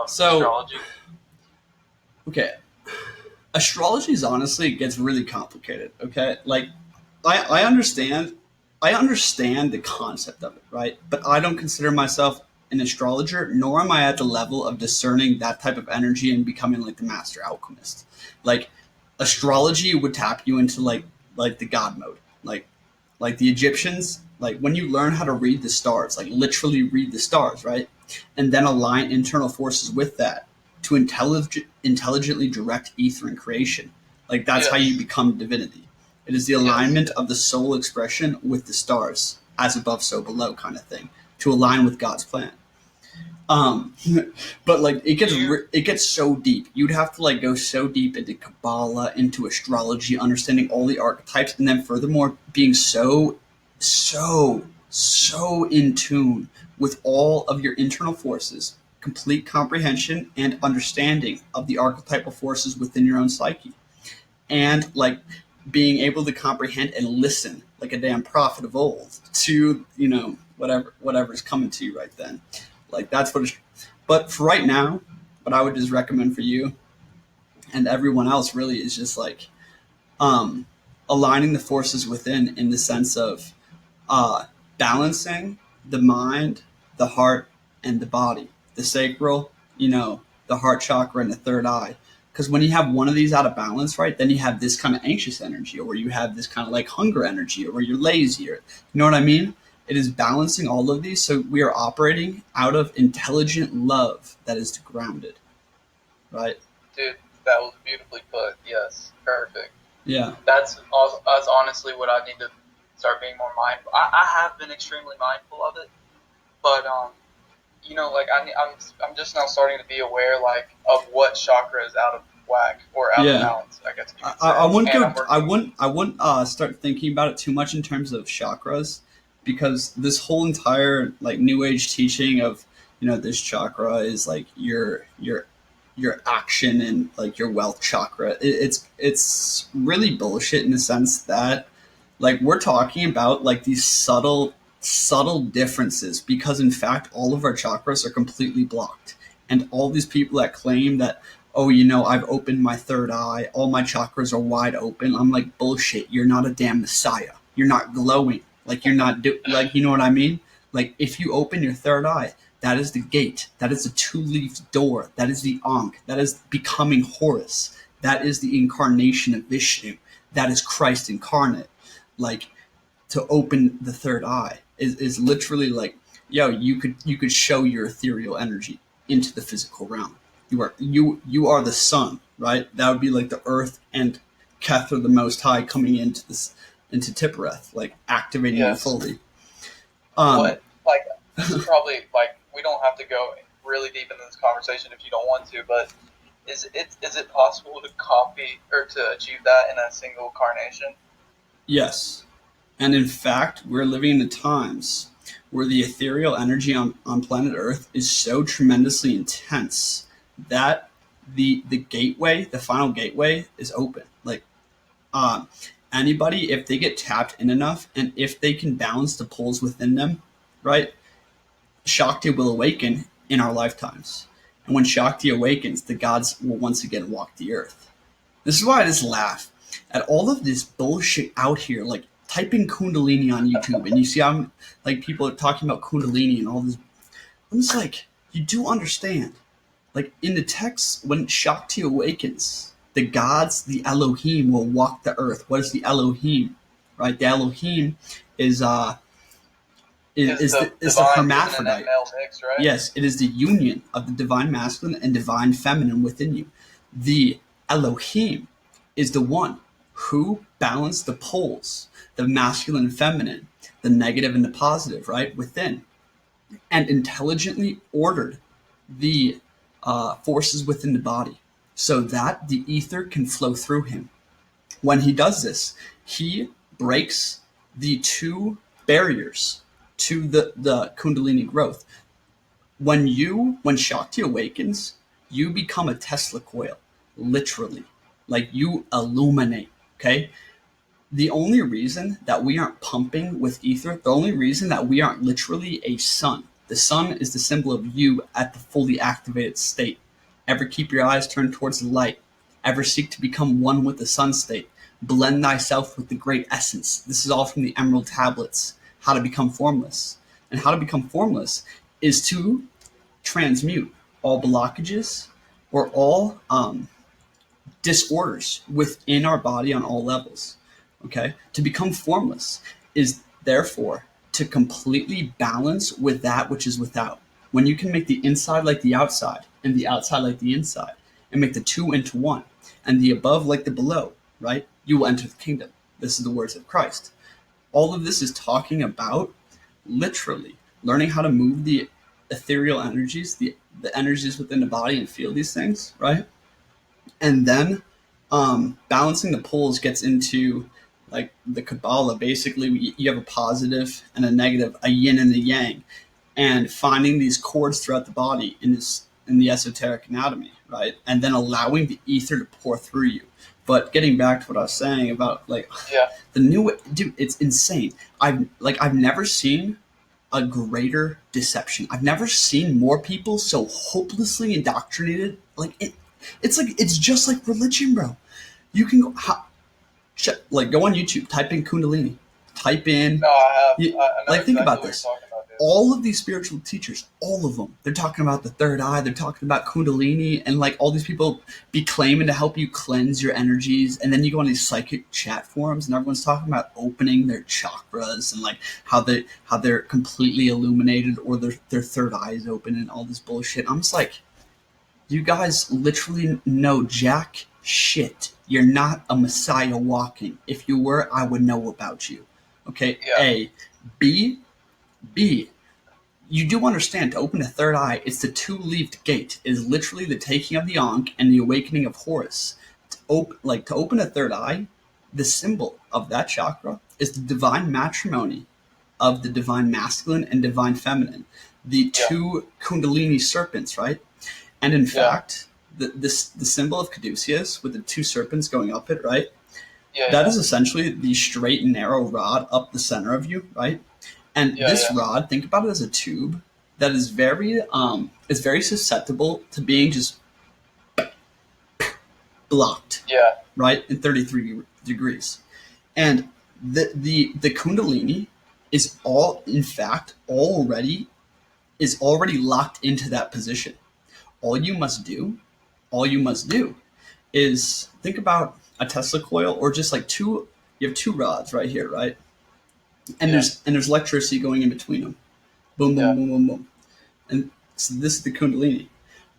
So, astrology. okay, astrology is honestly gets really complicated. Okay, like I understand, I understand the concept of it, right? But I don't consider myself an astrologer, nor am I at the level of discerning that type of energy and becoming like the master alchemist. Like astrology would tap you into like the god mode, like the Egyptians. Like when you learn how to read the stars, like literally read the stars, right? And then align internal forces with that to intelligently direct ether and creation. Like that's how you Yes. become divinity. It is the Yes. alignment of the soul expression with the stars, as above, so below, kind of thing, to align with God's plan. Um, but like Do you? it gets so deep. You'd have to like go so deep into Kabbalah, into astrology, understanding all the archetypes, and then furthermore being so in tune with all of your internal forces, complete comprehension and understanding of the archetypal forces within your own psyche, and like being able to comprehend and listen like a damn prophet of old to whatever's coming to you right then. Like that's what it's, but for right now, what I would just recommend for you and everyone else really is just like um aligning the forces within, in the sense of uh balancing the mind, the heart, and the body, the sacral, the heart chakra and the third eye. Because when you have one of these out of balance, right, then you have this kind of anxious energy, or you have this kind of like hunger energy, or you're lazy, or you know what I mean? It is balancing all of these so we are operating out of intelligent love that is grounded, right? Dude, that was beautifully put. Yes, perfect. Yeah. That's honestly what I need to start being more mindful. I have been extremely mindful of it, but like I'm just now starting to be aware like of what chakra is out of whack or out of Yeah. balance, I guess you could I say. wouldn't And go. I'm working. I wouldn't start thinking about it too much in terms of chakras, because this whole entire like New Age teaching of this chakra is like your action and like your wealth chakra. It's really bullshit in the sense that like we're talking about like these subtle differences, because in fact all of our chakras are completely blocked, and all these people that claim that, oh, I've opened my third eye, all my chakras are wide open. I'm like, bullshit. You're not a damn messiah. You're not glowing. Like you're not like, you know what I mean? Like if you open your third eye, that is the gate. That is the two-leaf door. That is the Ankh. That is becoming Horus. That is the incarnation of Vishnu. That is Christ incarnate. Like to open the third eye is literally like, yo, you could show your ethereal energy into the physical realm. You are the sun, right? That would be like the earth and Kethra, the Most High, coming into Tippereth, like activating you Yes. fully. Um, What like this is probably like we don't have to go really deep into this conversation if you don't want to, but is it possible to copy or to achieve that in a single carnation? yes, and in fact, we're living in the times where the ethereal energy on planet Earth is so tremendously intense that the gateway, the final gateway, is open. Like um, anybody, if they get tapped in enough, and if they can balance the pulls within them, right, Shakti will awaken in our lifetimes. And when Shakti awakens, the gods will once again walk the earth. This is why I just laugh at all of this bullshit out here. Like, type in Kundalini on YouTube, and you see how like people are talking about Kundalini and all this. I'm just like, you do understand. Like in the text, when Shakti awakens, the gods, the Elohim, will walk the earth. What is the Elohim? Right? The Elohim is Is the is the divine feminine and hermaphrodite. male mix, right? Yes, it is the union of the divine masculine and divine feminine within you. The Elohim is the one who balanced the poles, the masculine and feminine, the negative and the positive, right, within, and intelligently ordered the forces within the body so that the ether can flow through him. When he does this, he breaks the two barriers to the Kundalini growth. When Shakti awakens, you become a Tesla coil, literally. Like you illuminate. Okay? The only reason that we aren't pumping with ether, the only reason that we aren't literally a sun The sun is the symbol of you at the fully activated state. Ever keep your eyes turned towards the light. Ever seek to become one with the sun state. Blend thyself with the great essence. This is all from the Emerald Tablets. How to become formless. And how to become formless is to transmute all blockages or all disorders within our body on all levels. Okay? To become formless is therefore to completely balance with that which is without. When you can make the inside like the outside and the outside like the inside and make the two into one and the above like the below, right? You will enter the kingdom. This is the words of Christ. All of this is talking about literally learning how to move the ethereal energies, the energies within the body and feel these things, right? And then balancing the poles gets into like the Kabbalah. Basically, you have a positive and a negative, a yin and a yang, and finding these chords throughout the body in the esoteric anatomy, right? And then allowing the ether to pour through you. But getting back to what I was saying about like the new dude, it's insane. I've never seen a greater deception. I've never seen more people so hopelessly indoctrinated. It's just like religion, bro. You can go go on YouTube, type in Kundalini, type in. No, I have. Think about this. All of these spiritual teachers, all of them, they're talking about the third eye. They're talking about Kundalini, and like all these people be claiming to help you cleanse your energies. And then you go on these psychic chat forums, and everyone's talking about opening their chakras and like how they're completely illuminated or their third eye is open and all this bullshit. I'm just like, you guys literally know jack shit. You're not a messiah walking. If you were, I would know about you. Okay. Yeah. A. B, you do understand to open a third eye, it's the two-leaved gate. It is literally the taking of the Ankh and the awakening of Horus. To open a third eye, the symbol of that chakra is the divine matrimony of the divine masculine and divine feminine, the two Kundalini serpents, right? And in fact, the symbol of Caduceus with the two serpents going up it, right? That is essentially the straight and narrow rod up the center of you, right? And this rod, think about it as a tube that is very susceptible to being just blocked, right, in 33 degrees. And the Kundalini is already locked into that position. All you must do is think about a Tesla coil or just like you have two rods right here, right? And there's electricity going in between them. Boom, boom, boom, boom, boom. And so this is the Kundalini.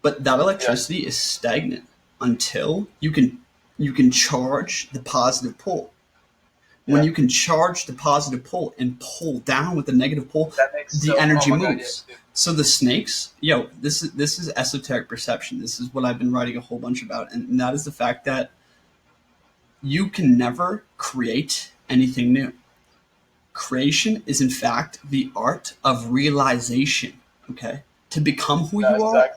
But that electricity is stagnant until you can charge the positive pole. When you can charge the positive pole and pull down with the negative pole, the energy moves. So the snakes, this is esoteric perception. This is what I've been writing a whole bunch about. And that is the fact that you can never create anything new. Creation is, in fact, the art of realization, okay? To become who you are.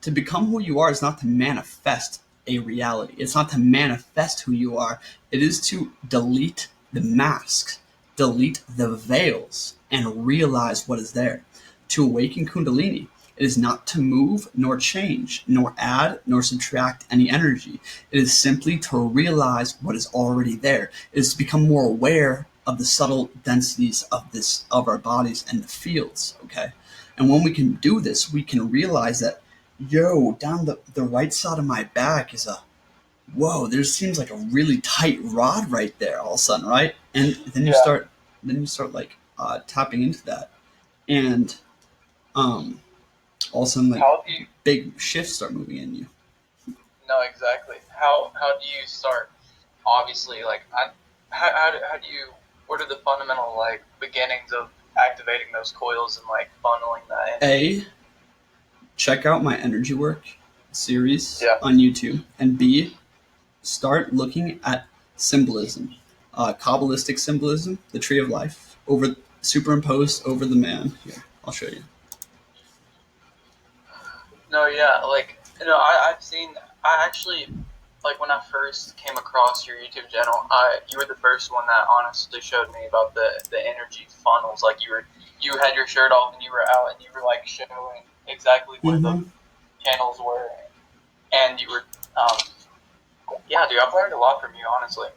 To become who you are is not to manifest a reality. It's not to manifest who you are. It is to delete the masks, delete the veils, and realize what is there. To awaken Kundalini, it is not to move, nor change, nor add, nor subtract any energy. It is simply to realize what is already there. It is to become more aware of the subtle densities of our bodies and the fields, okay? And when we can do this, we can realize that, down the right side of my back is there seems like a really tight rod right there all of a sudden, right? And then you start like tapping into that. And all of a sudden, like, big shifts start moving in you. No, exactly. How do you start? Obviously, like, how do you? What are the fundamental like beginnings of activating those coils and like funneling that in? A, check out my energy work series on YouTube, and B, start looking at symbolism, Kabbalistic symbolism, the tree of life, superimposed over the man. Here, I'll show you. No, I've seen. I actually like when I first came across your YouTube channel, you were the first one that honestly showed me about the energy funnels. Like you had your shirt off and you were out and you were like showing exactly where the channels were, and you were yeah, dude, I've learned a lot from you, honestly.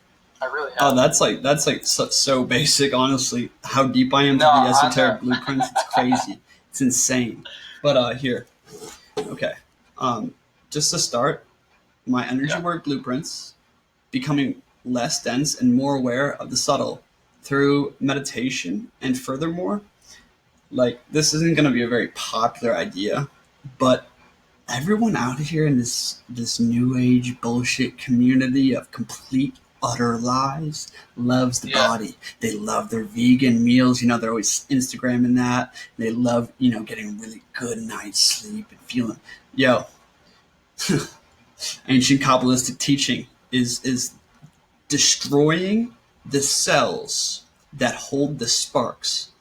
I really have. Oh, that's like so basic, honestly. How deep I am to the esoteric blueprints, it's crazy. It's insane. But here, okay. Just to start, my energy work blueprints, becoming less dense and more aware of the subtle through meditation, and furthermore, like this isn't going to be a very popular idea, but everyone out here in this new age bullshit community of complete utter lies loves the body. They love their vegan meals. You know, they're always Instagramming that. They love, you know, getting really good night's sleep and feeling, yo, ancient Kabbalistic teaching is destroying the cells that hold the sparks,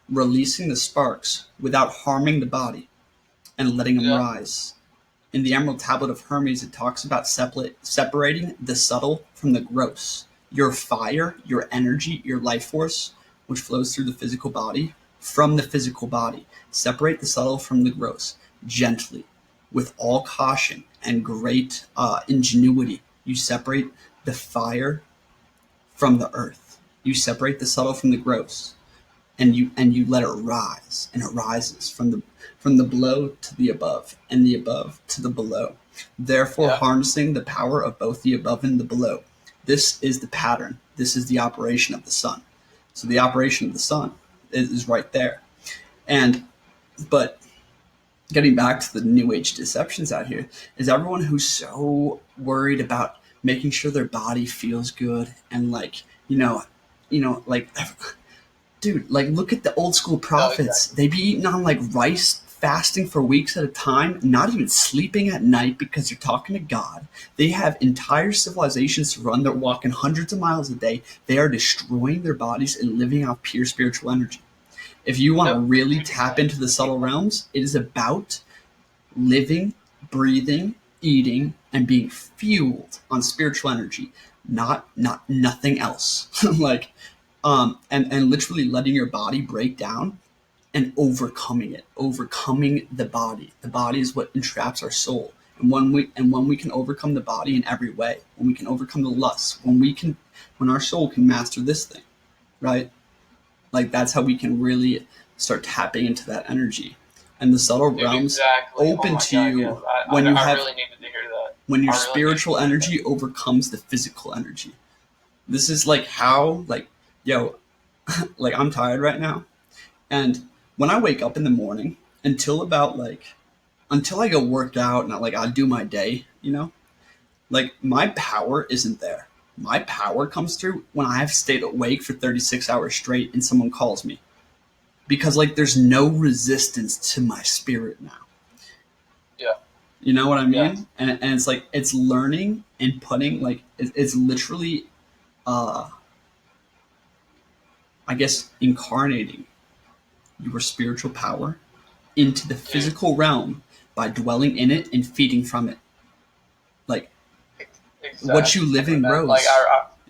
releasing the sparks without harming the body and letting them rise. In the Emerald Tablet of Hermes, it talks about separating the subtle from the gross. Your fire, your energy, your life force, which flows through the physical body, from the physical body. Separate the subtle from the gross, gently, with all caution and great ingenuity. You separate the fire from the earth. You separate the subtle from the gross, and you let it rise, and it rises from the below to the above, and the above to the below, therefore harnessing the power of both the above and the below. This is the pattern. This is the operation of the sun. So the operation of the sun is right there. But getting back to the new age deceptions out here, is everyone who's so worried about making sure their body feels good and like, you know, like, dude, like look at the old school prophets. They be eating on like rice, fasting for weeks at a time, not even sleeping at night because they're talking to God. They have entire civilizations to run. They're walking hundreds of miles a day. They are destroying their bodies and living off pure spiritual energy. If you want to really tap into the subtle realms, it is about living, breathing, eating, and being fueled on spiritual energy, not nothing else. Like, and literally letting your body break down and overcoming it, overcoming the body. The body is what entraps our soul. And when we can overcome the body in every way, when we can overcome the lust, when our soul can master this thing, right? Like that's how we can really start tapping into that energy. And the subtle realms open to you when you have, really needed to hear that. When your spiritual energy overcomes the physical energy. This is like how, like, yo, like I'm tired right now. And when I wake up in the morning, until I go work out and I do my day, you know, like my power isn't there. My power comes through when I have stayed awake for 36 hours straight and someone calls me. Because like there's no resistance to my spirit now. Yeah. You know what I mean? Yeah. And it's like it's learning and putting like it's literally I guess incarnating your spiritual power into the physical realm by dwelling in it and feeding from it. Like what you live in grows. Like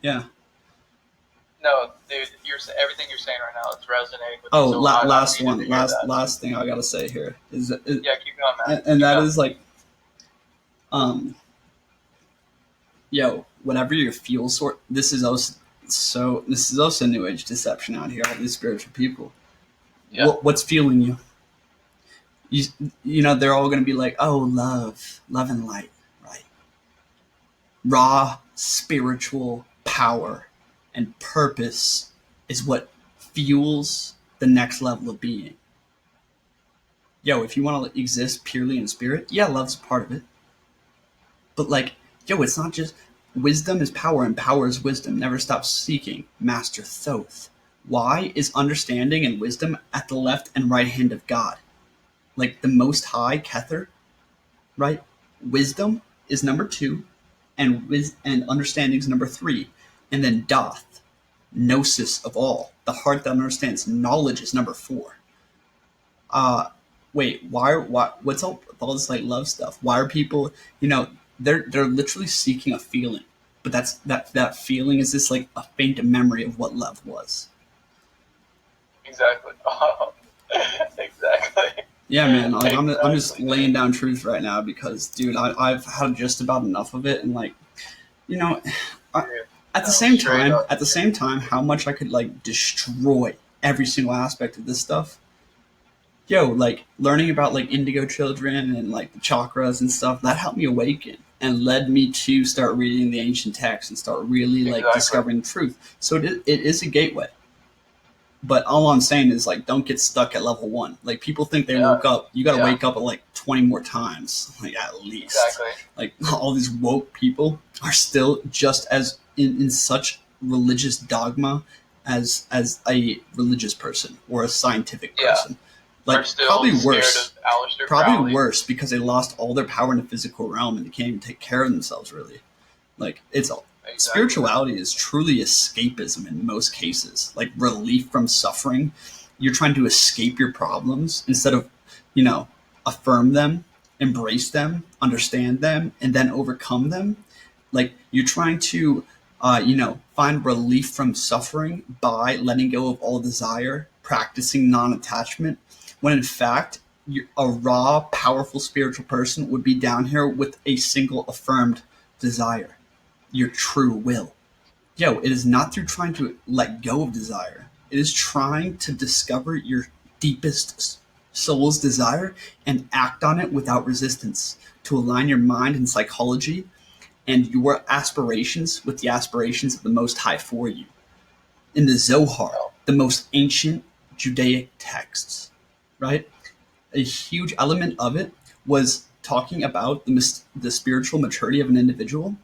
yeah. No, dude, everything you're saying right now is resonating with me. Oh, last thing I gotta say here is keep going, man. And that is like, yo, whatever your fuel source. This is also new age deception out here. All these spiritual people. Yeah. What's fueling you? You know they're all gonna be like, oh, love and light, right? Raw spiritual power and purpose is what fuels the next level of being. Yo, if you want to exist purely in spirit, yeah, love's a part of it. But like, yo, it's not just wisdom is power and power is wisdom. Never stop seeking. Master Thoth. Why is understanding and wisdom at the left and right hand of God? Like the Most High Kether, right? Wisdom is number 2, and understanding is number 3. And then Doth, gnosis of all, the heart that understands. Knowledge is number 4. Wait, why? What's all with all this like love stuff? Why are people, you know, they're literally seeking a feeling, but that feeling is just like a faint memory of what love was. Exactly. Exactly. Yeah, man. Like I'm just laying down truth right now because, dude, I've had just about enough of it, and like, you know, I, at the same time, how much I could like destroy every single aspect of this stuff. Yo, like learning about like indigo children and like the chakras and stuff, that helped me awaken and led me to start reading the ancient texts and start really like discovering truth. So it is a gateway. But all I'm saying is like don't get stuck at level 1. Like people think they woke up. You got to wake up at like 20 more times, like at least. Exactly. Like all these woke people are still just as in such religious dogma as a religious person or a scientific person. Like probably worse because they lost all their power in the physical realm and they can't even take care of themselves really. Like it's spirituality is truly escapism in most cases, like relief from suffering. You're trying to escape your problems instead of, affirm them, embrace them, understand them, and then overcome them. Like you're trying to, find relief from suffering by letting go of all desire, practicing non-attachment, when in fact, a raw, powerful spiritual person would be down here with a single affirmed desire. Your true will. Yo, it is not through trying to let go of desire. It is trying to discover your deepest soul's desire and act on it without resistance, to align your mind and psychology and your aspirations with the aspirations of the Most High for you. In the Zohar, the most ancient Judaic texts, right? A huge element of it was talking about the spiritual maturity of an individual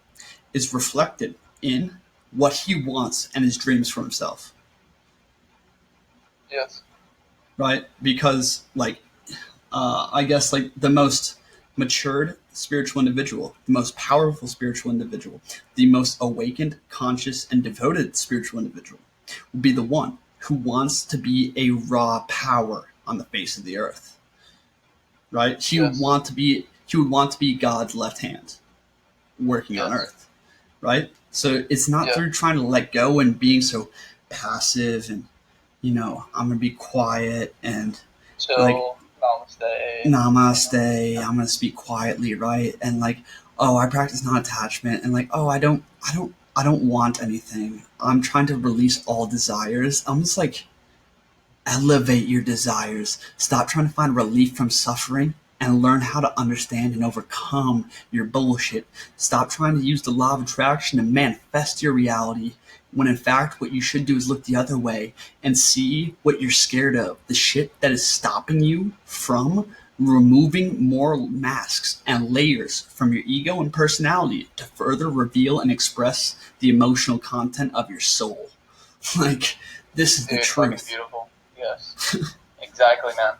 is reflected in what he wants and his dreams for himself. Yes. Right? Because, I guess, the most matured spiritual individual, the most powerful spiritual individual, the most awakened, conscious, and devoted spiritual individual will be the one who wants to be a raw power on the face of the earth. Right? He would want to be God's left hand working on earth. Right? So it's not through trying to let go and being so passive and, I'm going to be quiet and namaste, I'm going to speak quietly, right? And I practice non-attachment and I don't want anything. I'm trying to release all desires. I'm just elevate your desires. Stop trying to find relief from suffering and learn how to understand and overcome your bullshit. Stop trying to use the law of attraction to manifest your reality, when in fact what you should do is look the other way and see what you're scared of, the shit that is stopping you from removing more masks and layers from your ego and personality to further reveal and express the emotional content of your soul. This is the truth. Beautiful. Yes. Exactly, man.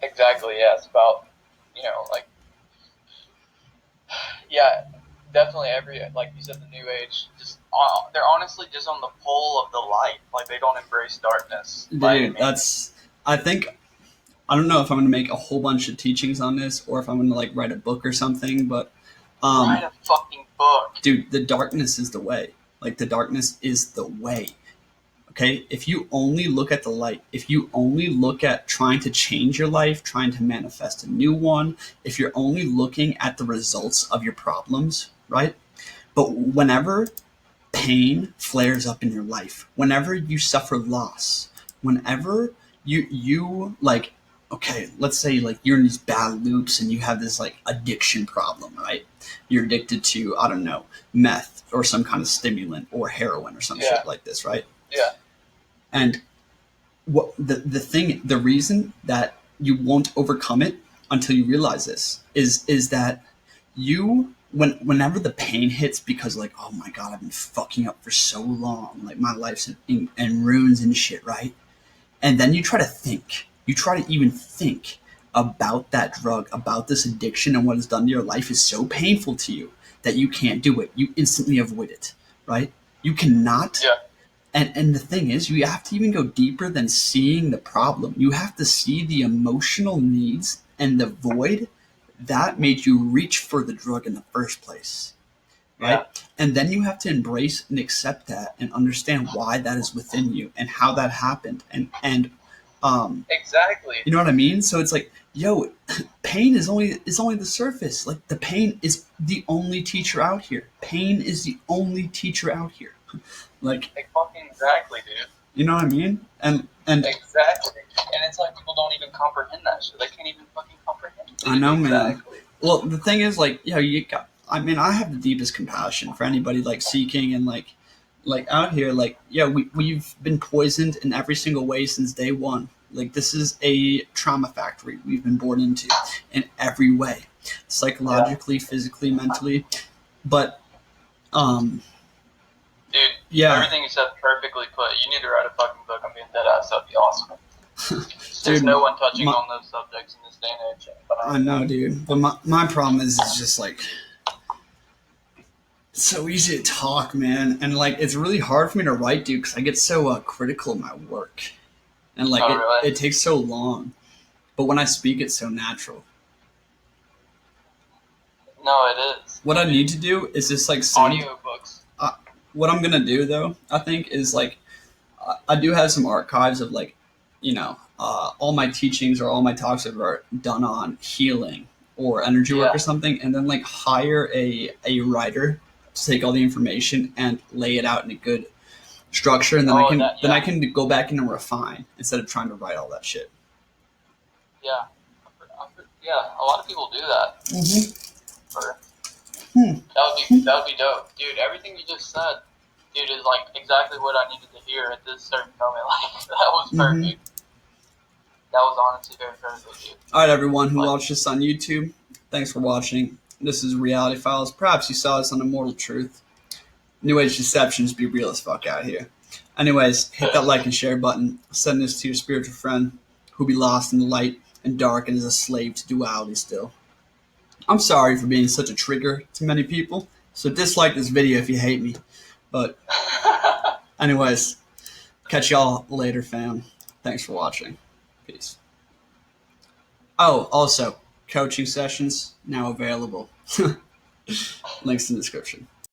Exactly, yeah. It's about, definitely like you said, the new age, they're honestly just on the pole of the light. They don't embrace darkness. Dude, I don't know if I'm going to make a whole bunch of teachings on this or if I'm going to write a book or something, but write a fucking book. Dude, the darkness is the way. The darkness is the way. Okay, if you only look at the light, if you only look at trying to change your life, trying to manifest a new one, if you're only looking at the results of your problems, right? But whenever pain flares up in your life, whenever you suffer loss, whenever you okay, let's say you're in these bad loops and you have this addiction problem, right? You're addicted to, I don't know, meth or some kind of stimulant or heroin or some shit like this, right? Yeah. And what the reason that you won't overcome it until you realize this is that whenever the pain hits, because oh my God, I've been fucking up for so long, my life's in ruins and shit, right? And then you try to even think about that drug, about this addiction and what it's done to your life is so painful to you that you can't do it. You instantly avoid it, right? You cannot. Yeah. And the thing is, you have to even go deeper than seeing the problem. You have to see the emotional needs and the void that made you reach for the drug in the first place. Right? Yeah. And then you have to embrace and accept that and understand why that is within you and how that happened. And Exactly. you know what I mean? So it's like, yo, pain is only the surface. Like, the pain is the only teacher out here. Pain is the only teacher out here. Like fucking exactly, dude. You know what I mean? And exactly. And it's like people don't even comprehend that shit. They can't even fucking comprehend it. I know, man. Exactly. Well, the thing is, like, I have the deepest compassion for anybody like seeking and like out here, like, we've been poisoned in every single way since day one. Like, this is a trauma factory we've been born into in every way, psychologically, physically, mentally. But, dude, yeah, everything you said perfectly put. You need to write a fucking book on being dead ass. That'd be awesome. There's no one touching on those subjects in this day and age. I know, dude. But my problem is just like, it's so easy to talk, man, and like it's really hard for me to write, dude, because I get so critical of my work, and like it takes so long. But when I speak, it's so natural. No, it is. What I need to do is just like audiobooks. What I'm gonna do though, I think, is like I do have some archives of like, all my teachings or all my talks are done on healing or energy work or something, and then like hire a writer to take all the information and lay it out in a good structure, and then I can go back in and refine instead of trying to write all that shit. Yeah, a lot of people do that. Mm-hmm. That would be dope, dude. Everything you just said, dude, is like exactly what I needed to hear at this certain moment. Like, that was perfect. Mm-hmm. That was honestly very perfect, dude. All right, everyone who watched this on YouTube, thanks for watching. This is Reality Files. Perhaps you saw this on Immortal Truth. New Age deceptions be real as fuck out here. Anyways, hit that like and share button. Send this to your spiritual friend who be lost in the light and dark and is a slave to duality still. I'm sorry for being such a trigger to many people, so dislike this video if you hate me. But anyways, catch y'all later, fam. Thanks for watching. Peace. Oh, also, coaching sessions now available. Links in the description.